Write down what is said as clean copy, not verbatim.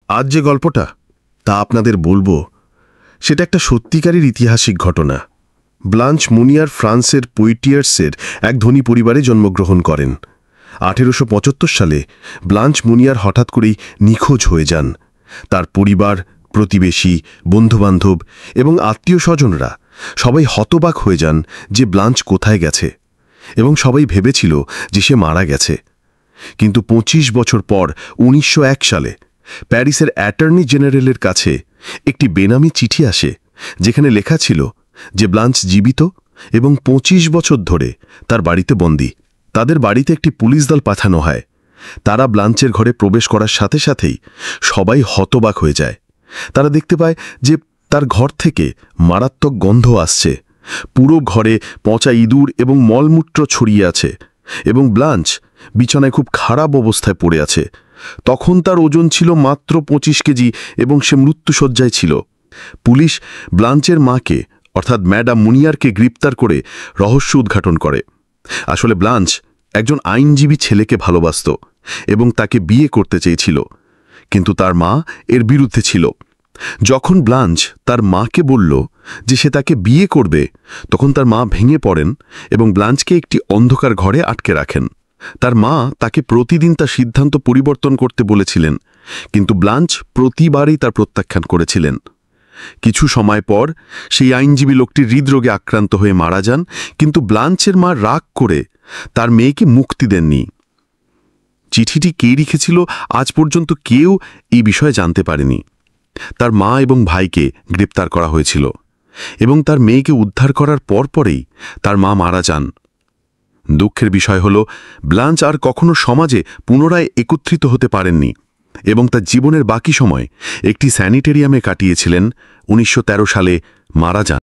আজ যে গল্পটা তা আপনাদের বলবো সেটা একটা সত্যিকারের ঐতিহাসিক ঘটনা। ব্লাঞ্চ মুনিয়ার ফ্রান্সের পোইটিয়ার্সের এক ধনী পরিবারে জন্মগ্রহণ করেন। 1875 সালে ব্লাঞ্চ মুনিয়ার হঠাৎ করেই নিখোঁজ হয়ে যান। তার পরিবার, প্রতিবেশী, বন্ধুবান্ধব এবং আত্মীয় স্বজনরা সবাই হতবাক হয়ে যান যে ব্লাঞ্চ কোথায় গেছে, এবং সবাই ভেবেছিল যে সে মারা গেছে। কিন্তু 25 বছর পর 1901 সালে প্যারিসের অ্যাটর্নি জেনারেলের কাছে একটি বেনামি চিঠি আসে, যেখানে লেখা ছিল যে ব্লাঞ্চ জীবিত এবং 25 বছর ধরে তার বাড়িতে বন্দী। তাদের বাড়িতে একটি পুলিশ দল পাঠানো হয়। তারা ব্লাঞ্চের ঘরে প্রবেশ করার সাথে সাথেই সবাই হতবাক হয়ে যায়। তারা দেখতে পায় যে তার ঘর থেকে মারাত্মক গন্ধ আসছে। পুরো ঘরে পচা ইঁদুর এবং মলমূত্র ছড়িয়ে আছে, এবং ব্লাঞ্চ বিছানায় খুব খারাপ অবস্থায় পড়ে আছে। তখন তার ওজন ছিল মাত্র 25 কেজি এবং সে মৃত্যুশয্যায় ছিল। পুলিশ ব্লাঞ্চের মাকে অর্থাৎ ম্যাডাম মুনিয়ারকে গ্রেপ্তার করে রহস্য উদ্ঘাটন করে। আসলে ব্লাঞ্চ একজন আইনজীবী ছেলেকে ভালোবাসত এবং তাকে বিয়ে করতে চেয়েছিল, কিন্তু তার মা এর বিরুদ্ধে ছিল। যখন ব্লাঞ্চ তার মাকে বলল যে সে তাকে বিয়ে করবে, তখন তার মা ভেঙে পড়েন এবং ব্লাঞ্চকে একটি অন্ধকার ঘরে আটকে রাখেন। তার মা তাকে প্রতিদিন তার সিদ্ধান্ত পরিবর্তন করতে বলেছিলেন, কিন্তু ব্লাঞ্চ প্রতিবারই তার প্রত্যাখ্যান করেছিলেন। কিছু সময় পর সেই আইনজীবী লোকটি হৃদরোগে আক্রান্ত হয়ে মারা যান, কিন্তু ব্লাঞ্চের মা রাগ করে তার মেয়েকে মুক্তি দেননি। চিঠিটি কে লিখেছিল আজ পর্যন্ত কেউ এই বিষয়ে জানতে পারেনি। তার মা এবং ভাইকে গ্রেপ্তার করা হয়েছিল, এবং তার মেয়েকে উদ্ধার করার পরপরেই তার মা মারা যান। দুঃখের বিষয় হল, ব্লাঞ্চ আর কখনো সমাজে পুনরায় একত্রিত হতে পারেননি এবং তার জীবনের বাকি সময় একটি স্যানিটেরিয়ামে কাটিয়েছিলেন। 1913 সালে মারা যান।